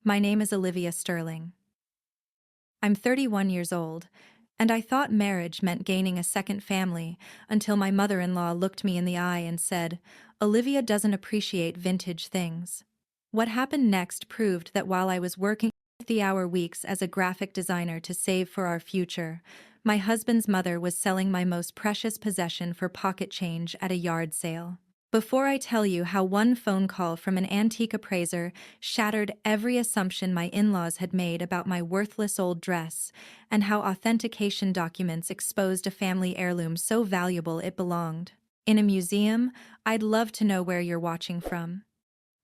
My name is Olivia Sterling. I'm 31 years old, and I thought marriage meant gaining a second family until my mother-in-law looked me in the eye and said, "Olivia doesn't appreciate vintage things." What happened next proved that while I was working 50-hour weeks as a graphic designer to save for our future, my husband's mother was selling my most precious possession for pocket change at a yard sale. Before I tell you how one phone call from an antique appraiser shattered every assumption my in-laws had made about my worthless old dress, and how authentication documents exposed a family heirloom so valuable it belonged in a museum, I'd love to know where you're watching from.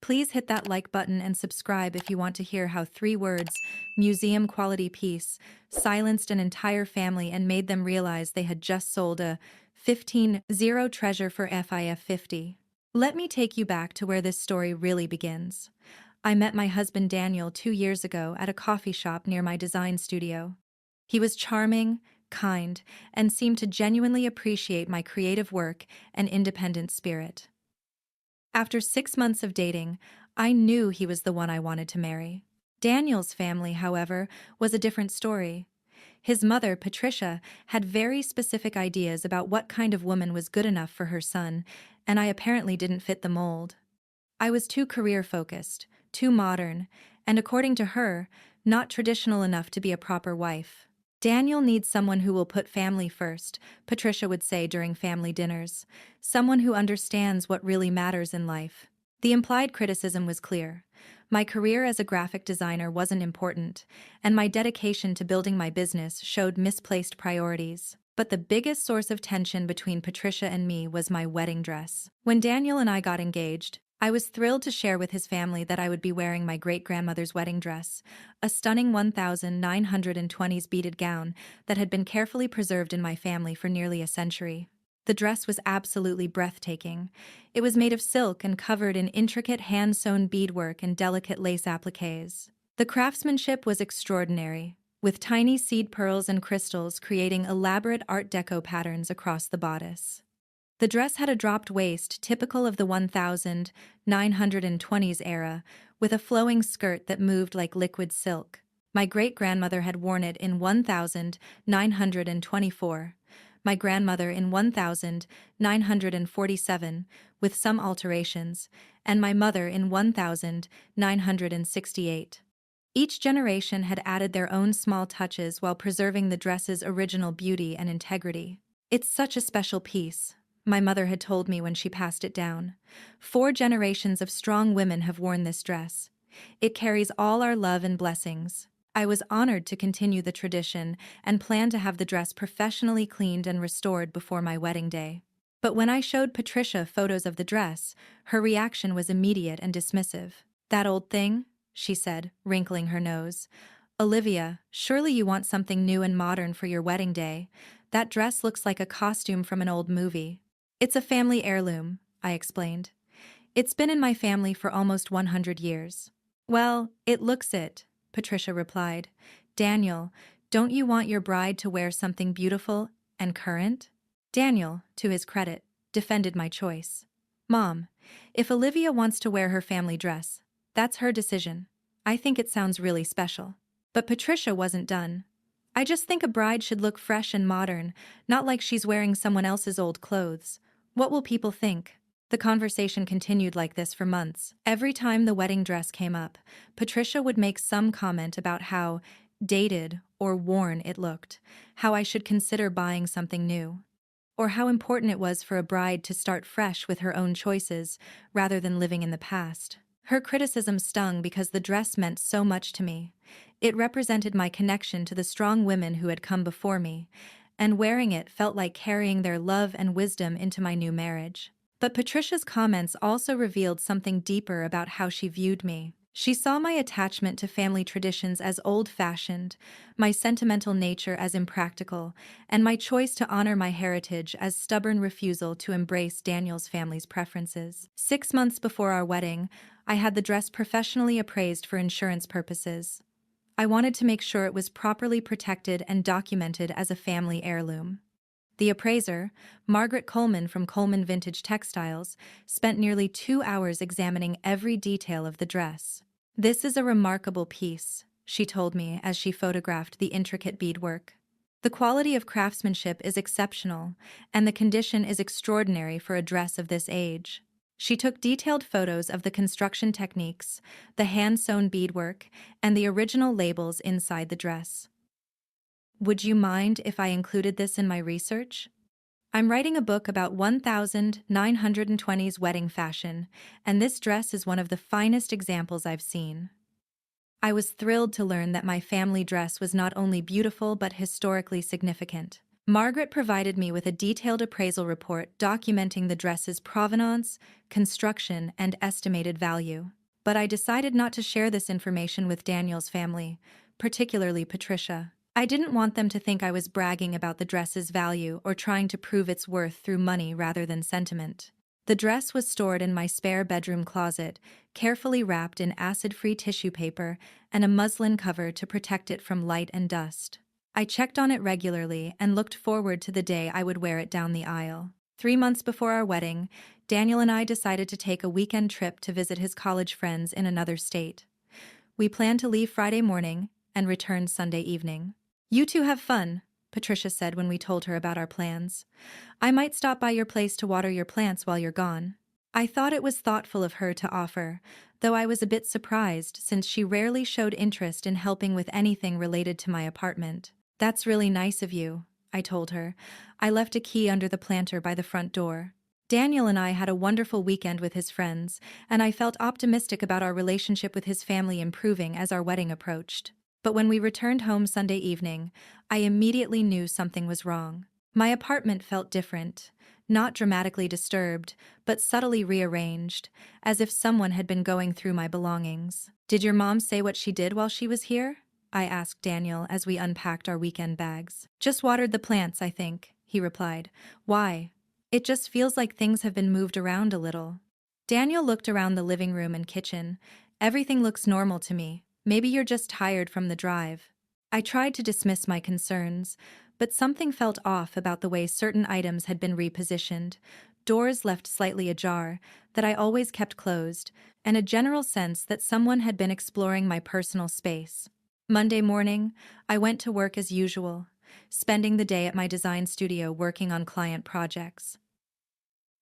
Please hit that like button and subscribe if you want to hear how 3 words, museum quality piece, silenced an entire family and made them realize they had just sold a 15-0 treasure for FIF 50. Let me take you back to where this story really begins. I met my husband Daniel 2 years ago at a coffee shop near my design studio. He was charming, kind, and seemed to genuinely appreciate my creative work and independent spirit. After 6 months of dating, I knew he was the one I wanted to marry. Daniel's family, however, was a different story. His mother, Patricia, had very specific ideas about what kind of woman was good enough for her son, and I apparently didn't fit the mold. I was too career-focused, too modern, and according to her, not traditional enough to be a proper wife. "Daniel needs someone who will put family first," Patricia would say during family dinners. "Someone who understands what really matters in life." The implied criticism was clear. My career as a graphic designer wasn't important, and my dedication to building my business showed misplaced priorities. But the biggest source of tension between Patricia and me was my wedding dress. When Daniel and I got engaged, I was thrilled to share with his family that I would be wearing my great-grandmother's wedding dress, a stunning 1920s beaded gown that had been carefully preserved in my family for nearly a century. The dress was absolutely breathtaking. It was made of silk and covered in intricate hand-sewn beadwork and delicate lace appliques. The craftsmanship was extraordinary, with tiny seed pearls and crystals creating elaborate Art Deco patterns across the bodice. The dress had a dropped waist typical of the 1920s era, with a flowing skirt that moved like liquid silk. My great-grandmother had worn it in 1924, my grandmother in 1947, with some alterations, and my mother in 1968. Each generation had added their own small touches while preserving the dress's original beauty and integrity. "It's such a special piece," my mother had told me when she passed it down. "4 generations of strong women have worn this dress. It carries all our love and blessings." I was honored to continue the tradition and planned to have the dress professionally cleaned and restored before my wedding day. But when I showed Patricia photos of the dress, her reaction was immediate and dismissive. "That old thing?" she said, wrinkling her nose. "Olivia, surely you want something new and modern for your wedding day. That dress looks like a costume from an old movie." "It's a family heirloom," I explained. "It's been in my family for almost 100 years. "Well, it looks it," Patricia replied. "Daniel, don't you want your bride to wear something beautiful and current?" Daniel, to his credit, defended my choice. "Mom, if Olivia wants to wear her family dress, that's her decision. I think it sounds really special." But Patricia wasn't done. "I just think a bride should look fresh and modern, not like she's wearing someone else's old clothes. What will people think?" The conversation continued like this for months. Every time the wedding dress came up, Patricia would make some comment about how dated or worn it looked, how I should consider buying something new, or how important it was for a bride to start fresh with her own choices rather than living in the past. Her criticism stung because the dress meant so much to me. It represented my connection to the strong women who had come before me, and wearing it felt like carrying their love and wisdom into my new marriage. But Patricia's comments also revealed something deeper about how she viewed me. She saw my attachment to family traditions as old-fashioned, my sentimental nature as impractical, and my choice to honor my heritage as stubborn refusal to embrace Daniel's family's preferences. 6 months before our wedding, I had the dress professionally appraised for insurance purposes. I wanted to make sure it was properly protected and documented as a family heirloom. The appraiser, Margaret Coleman from Coleman Vintage Textiles, spent nearly 2 hours examining every detail of the dress. "This is a remarkable piece," she told me as she photographed the intricate beadwork. "The quality of craftsmanship is exceptional, and the condition is extraordinary for a dress of this age." She took detailed photos of the construction techniques, the hand-sewn beadwork, and the original labels inside the dress. "Would you mind if I included this in my research? I'm writing a book about 1920s wedding fashion, and this dress is one of the finest examples I've seen." I was thrilled to learn that my family dress was not only beautiful but historically significant. Margaret provided me with a detailed appraisal report documenting the dress's provenance, construction, and estimated value. But I decided not to share this information with Daniel's family, particularly Patricia. I didn't want them to think I was bragging about the dress's value or trying to prove its worth through money rather than sentiment. The dress was stored in my spare bedroom closet, carefully wrapped in acid-free tissue paper and a muslin cover to protect it from light and dust. I checked on it regularly and looked forward to the day I would wear it down the aisle. 3 months before our wedding, Daniel and I decided to take a weekend trip to visit his college friends in another state. We planned to leave Friday morning and return Sunday evening. "You two have fun," Patricia said when we told her about our plans. "I might stop by your place to water your plants while you're gone." I thought it was thoughtful of her to offer, though I was a bit surprised since she rarely showed interest in helping with anything related to my apartment. "That's really nice of you," I told her. I left a key under the planter by the front door. Daniel and I had a wonderful weekend with his friends, and I felt optimistic about our relationship with his family improving as our wedding approached. But when we returned home Sunday evening, I immediately knew something was wrong. My apartment felt different, not dramatically disturbed, but subtly rearranged, as if someone had been going through my belongings. "Did your mom say what she did while she was here?" I asked Daniel as we unpacked our weekend bags. "Just watered the plants, I think," he replied. "Why?" "It just feels like things have been moved around a little." Daniel looked around the living room and kitchen. "Everything looks normal to me. Maybe you're just tired from the drive." I tried to dismiss my concerns, but something felt off about the way certain items had been repositioned, doors left slightly ajar that I always kept closed, and a general sense that someone had been exploring my personal space. Monday morning, I went to work as usual, spending the day at my design studio working on client projects.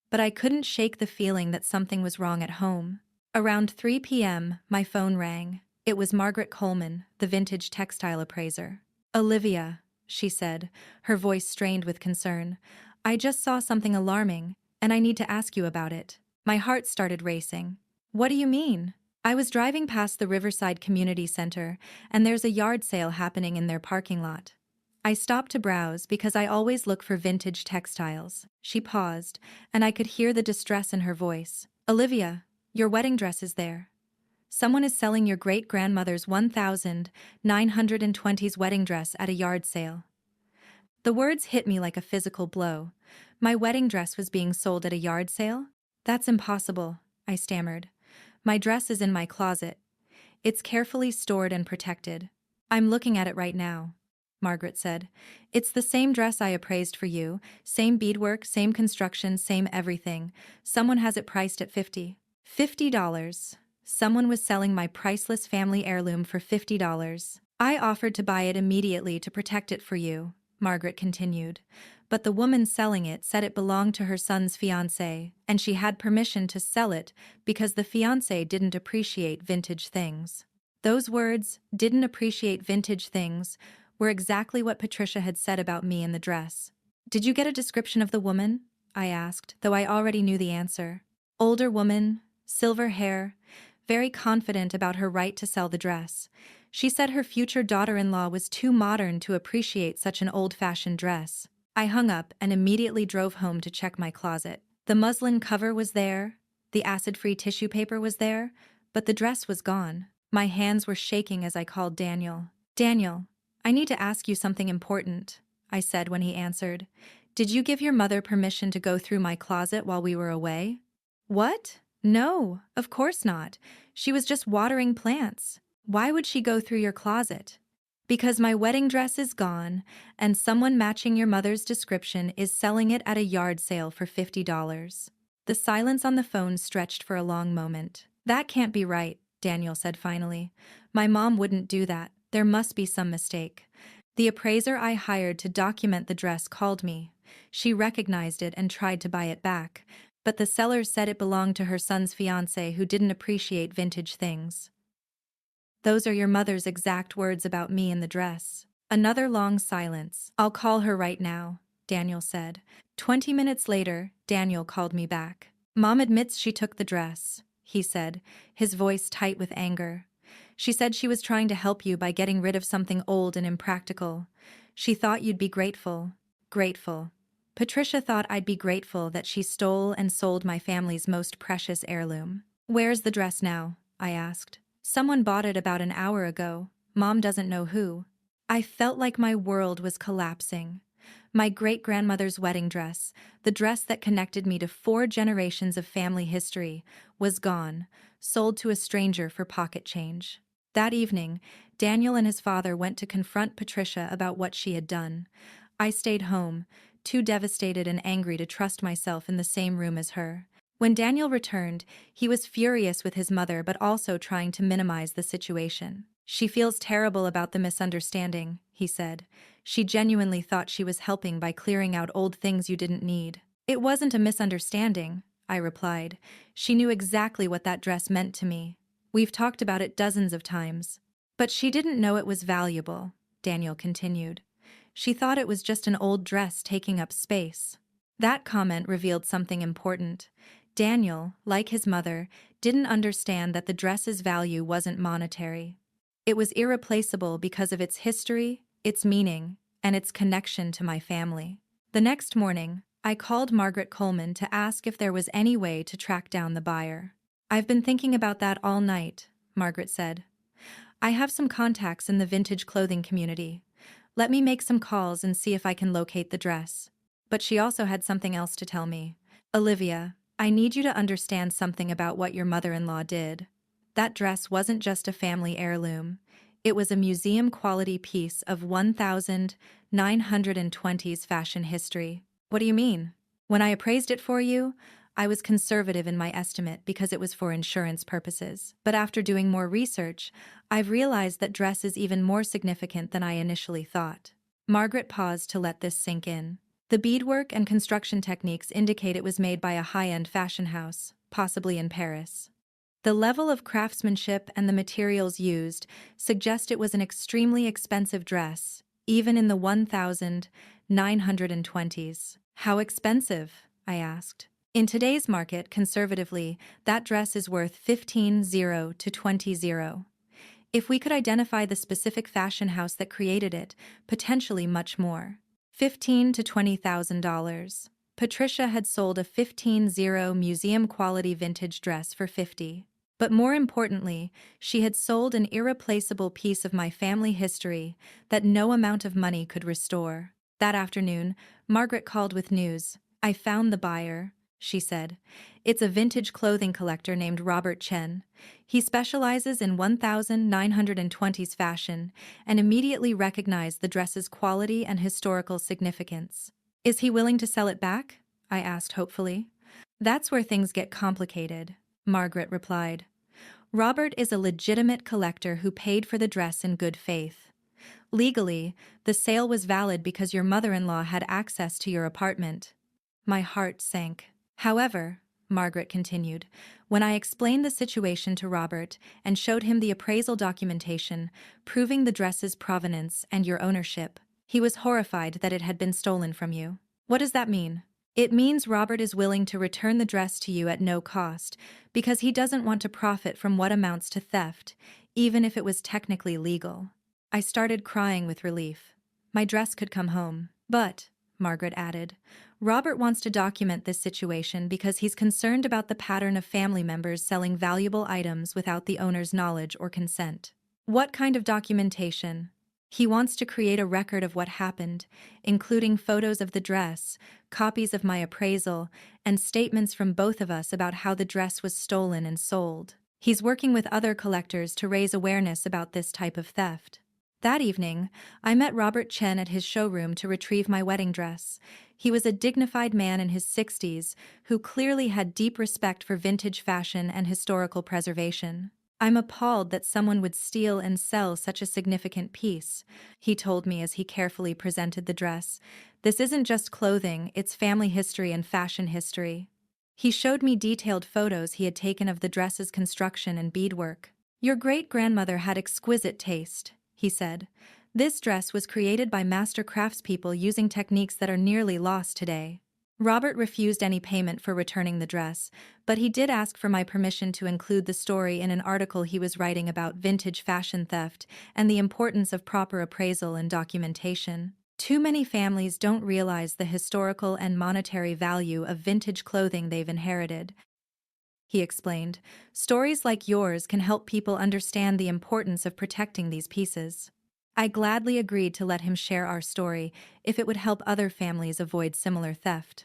But I couldn't shake the feeling that something was wrong at home. Around 3 p.m., my phone rang. It was Margaret Coleman, the vintage textile appraiser. "Olivia," she said, her voice strained with concern. "I just saw something alarming, and I need to ask you about it." My heart started racing. "What do you mean?" "I was driving past the Riverside Community Center, and there's a yard sale happening in their parking lot. I stopped to browse because I always look for vintage textiles." She paused, and I could hear the distress in her voice. "Olivia, your wedding dress is there. Someone is selling your great-grandmother's 1920s wedding dress at a yard sale." The words hit me like a physical blow. My wedding dress was being sold at a yard sale? "That's impossible," I stammered. "My dress is in my closet. It's carefully stored and protected." "I'm looking at it right now," Margaret said. "It's the same dress I appraised for you, same beadwork, same construction, same everything. Someone has it priced at $50. Someone was selling my priceless family heirloom for $50. I offered to buy it immediately to protect it for you," Margaret continued. "But the woman selling it said it belonged to her son's fiancé, and she had permission to sell it because the fiancé didn't appreciate vintage things." Those words, "didn't appreciate vintage things," were exactly what Patricia had said about me in the dress. "Did you get a description of the woman?" I asked, though I already knew the answer. "Older woman, silver hair, very confident about her right to sell the dress. She said her future daughter-in-law was too modern to appreciate such an old-fashioned dress." I hung up and immediately drove home to check my closet. The muslin cover was there, the acid-free tissue paper was there, but the dress was gone. My hands were shaking as I called Daniel. "Daniel, I need to ask you something important," I said when he answered. "Did you give your mother permission to go through my closet while we were away?" "What? No, of course not. She was just watering plants. Why would she go through your closet?" "Because my wedding dress is gone, and someone matching your mother's description is selling it at a yard sale for $50. The silence on the phone stretched for a long moment. "That can't be right," Daniel said finally. My mom wouldn't do that. There must be some mistake. The appraiser I hired to document the dress called me. She recognized it and tried to buy it back, but the seller said it belonged to her son's fiancé who didn't appreciate vintage things. Those are your mother's exact words about me and the dress. Another long silence. I'll call her right now, Daniel said. 20 minutes later, Daniel called me back. Mom admits she took the dress, he said, his voice tight with anger. She said she was trying to help you by getting rid of something old and impractical. She thought you'd be grateful. Grateful. Patricia thought I'd be grateful that she stole and sold my family's most precious heirloom. Where's the dress now? I asked. Someone bought it about an hour ago. Mom doesn't know who. I felt like my world was collapsing. My great-grandmother's wedding dress, the dress that connected me to 4 generations of family history, was gone, sold to a stranger for pocket change. That evening, Daniel and his father went to confront Patricia about what she had done. I stayed home, too devastated and angry to trust myself in the same room as her. When Daniel returned, he was furious with his mother but also trying to minimize the situation. She feels terrible about the misunderstanding, he said. She genuinely thought she was helping by clearing out old things you didn't need. It wasn't a misunderstanding, I replied. She knew exactly what that dress meant to me. We've talked about it dozens of times. But she didn't know it was valuable, Daniel continued. She thought it was just an old dress taking up space. That comment revealed something important. Daniel, like his mother, didn't understand that the dress's value wasn't monetary. It was irreplaceable because of its history, its meaning, and its connection to my family. The next morning, I called Margaret Coleman to ask if there was any way to track down the buyer. I've been thinking about that all night, Margaret said. I have some contacts in the vintage clothing community. Let me make some calls and see if I can locate the dress. But she also had something else to tell me. Olivia, I need you to understand something about what your mother-in-law did. That dress wasn't just a family heirloom. It was a museum-quality piece of 1920s fashion history. What do you mean? When I appraised it for you, I was conservative in my estimate because it was for insurance purposes. But after doing more research, I've realized that dress is even more significant than I initially thought. Margaret paused to let this sink in. The beadwork and construction techniques indicate it was made by a high-end fashion house, possibly in Paris. The level of craftsmanship and the materials used suggest it was an extremely expensive dress, even in the 1920s. How expensive? I asked. In today's market, conservatively, that dress is worth 15,000 to 20,000. If we could identify the specific fashion house that created it, potentially much more. $15,000 to $20,000. Patricia had sold a 15,000 museum-quality vintage dress for 50. But more importantly, she had sold an irreplaceable piece of my family history that no amount of money could restore. That afternoon, Margaret called with news. I found the buyer, she said. It's a vintage clothing collector named Robert Chen. He specializes in 1920s fashion and immediately recognized the dress's quality and historical significance. Is he willing to sell it back? I asked hopefully. That's where things get complicated, Margaret replied. Robert is a legitimate collector who paid for the dress in good faith. Legally, the sale was valid because your mother-in-law had access to your apartment. My heart sank. However, Margaret continued, when I explained the situation to Robert and showed him the appraisal documentation proving the dress's provenance and your ownership, he was horrified that it had been stolen from you. What does that mean? It means Robert is willing to return the dress to you at no cost because he doesn't want to profit from what amounts to theft, even if it was technically legal. I started crying with relief. My dress could come home. But, Margaret added, Robert wants to document this situation because he's concerned about the pattern of family members selling valuable items without the owner's knowledge or consent. What kind of documentation? He wants to create a record of what happened, including photos of the dress, copies of my appraisal, and statements from both of us about how the dress was stolen and sold. He's working with other collectors to raise awareness about this type of theft. That evening, I met Robert Chen at his showroom to retrieve my wedding dress. He was a dignified man in his 60s who clearly had deep respect for vintage fashion and historical preservation. I'm appalled that someone would steal and sell such a significant piece, he told me as he carefully presented the dress. This isn't just clothing, it's family history and fashion history. He showed me detailed photos he had taken of the dress's construction and beadwork. Your great-grandmother had exquisite taste, he said. This dress was created by master craftspeople using techniques that are nearly lost today. Robert refused any payment for returning the dress, but he did ask for my permission to include the story in an article he was writing about vintage fashion theft and the importance of proper appraisal and documentation. Too many families don't realize the historical and monetary value of vintage clothing they've inherited, he explained. Stories like yours can help people understand the importance of protecting these pieces. I gladly agreed to let him share our story if it would help other families avoid similar theft.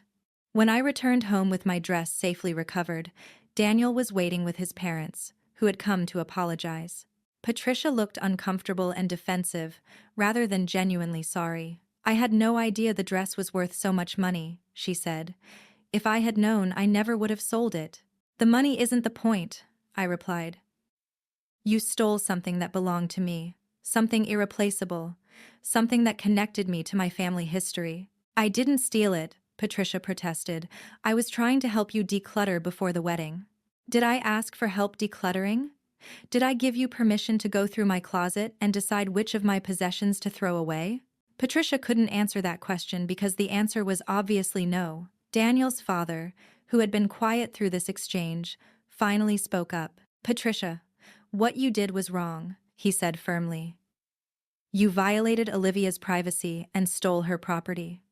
When I returned home with my dress safely recovered, Daniel was waiting with his parents, who had come to apologize. Patricia looked uncomfortable and defensive, rather than genuinely sorry. I had no idea the dress was worth so much money, she said. If I had known, I never would have sold it. The money isn't the point, I replied. You stole something that belonged to me. Something irreplaceable, something that connected me to my family history. I didn't steal it, Patricia protested. I was trying to help you declutter before the wedding. Did I ask for help decluttering? Did I give you permission to go through my closet and decide which of my possessions to throw away? Patricia couldn't answer that question because the answer was obviously no. Daniel's father, who had been quiet through this exchange, finally spoke up. Patricia, what you did was wrong, he said firmly. You violated Olivia's privacy and stole her property.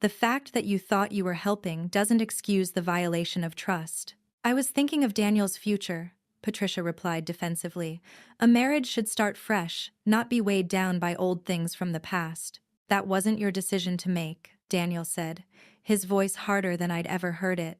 The fact that you thought you were helping doesn't excuse the violation of trust. I was thinking of Daniel's future, Patricia replied defensively. A marriage should start fresh, not be weighed down by old things from the past. That wasn't your decision to make, Daniel said, his voice harder than I'd ever heard it.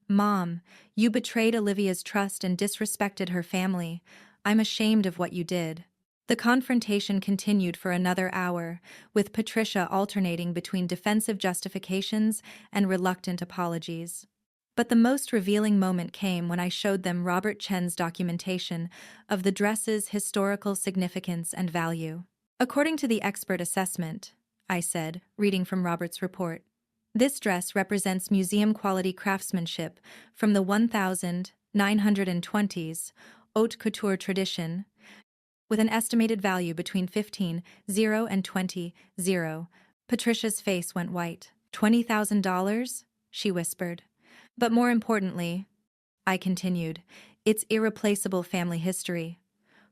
Mom, you betrayed Olivia's trust and disrespected her family. I'm ashamed of what you did. The confrontation continued for another hour, with Patricia alternating between defensive justifications and reluctant apologies. But the most revealing moment came when I showed them Robert Chen's documentation of the dress's historical significance and value. According to the expert assessment, I said, reading from Robert's report, this dress represents museum-quality craftsmanship from the 1920s haute couture tradition, with an estimated value between 15,000 and 20,000. Patricia's face went white. $20,000? She whispered. But more importantly, I continued, it's irreplaceable family history.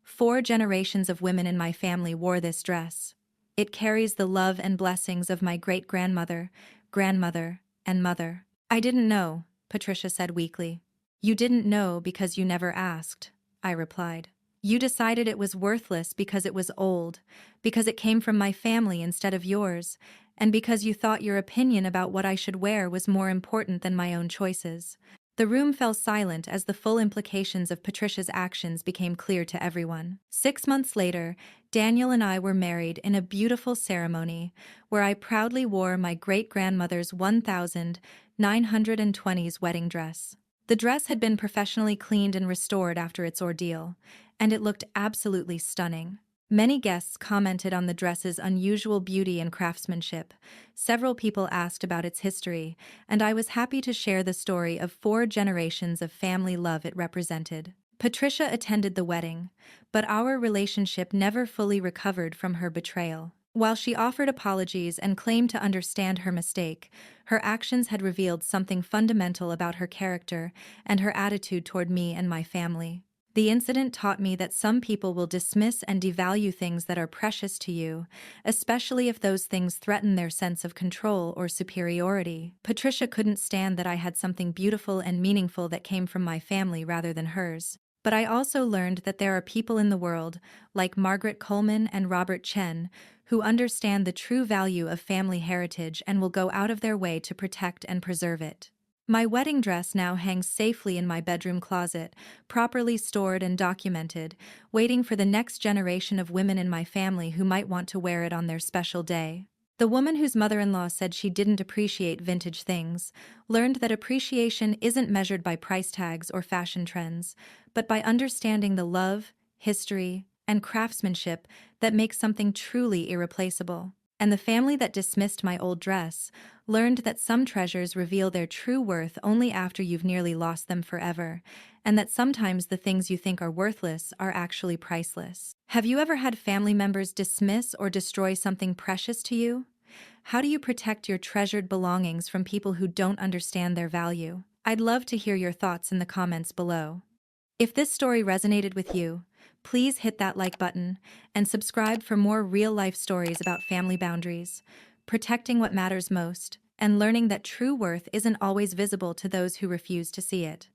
4 generations of women in my family wore this dress. It carries the love and blessings of my great-grandmother, grandmother, and mother. I didn't know, Patricia said weakly. You didn't know because you never asked, I replied. You decided it was worthless because it was old, because it came from my family instead of yours, and because you thought your opinion about what I should wear was more important than my own choices. The room fell silent as the full implications of Patricia's actions became clear to everyone. 6 months later, Daniel and I were married in a beautiful ceremony where I proudly wore my great-grandmother's 1920s wedding dress. The dress had been professionally cleaned and restored after its ordeal, and it looked absolutely stunning. Many guests commented on the dress's unusual beauty and craftsmanship. Several people asked about its history, and I was happy to share the story of 4 generations of family love it represented. Patricia attended the wedding, but our relationship never fully recovered from her betrayal. While she offered apologies and claimed to understand her mistake, her actions had revealed something fundamental about her character and her attitude toward me and my family. The incident taught me that some people will dismiss and devalue things that are precious to you, especially if those things threaten their sense of control or superiority. Patricia couldn't stand that I had something beautiful and meaningful that came from my family rather than hers. But I also learned that there are people in the world, like Margaret Coleman and Robert Chen, who understand the true value of family heritage and will go out of their way to protect and preserve it. My wedding dress now hangs safely in my bedroom closet, properly stored and documented, waiting for the next generation of women in my family who might want to wear it on their special day. The woman whose mother-in-law said she didn't appreciate vintage things learned that appreciation isn't measured by price tags or fashion trends, but by understanding the love, history, and craftsmanship that makes something truly irreplaceable. And the family that dismissed my old dress learned that some treasures reveal their true worth only after you've nearly lost them forever, and that sometimes the things you think are worthless are actually priceless. Have you ever had family members dismiss or destroy something precious to you? How do you protect your treasured belongings from people who don't understand their value? I'd love to hear your thoughts in the comments below. If this story resonated with you, please hit that like button and subscribe for more real-life stories about family boundaries, protecting what matters most, and learning that true worth isn't always visible to those who refuse to see it.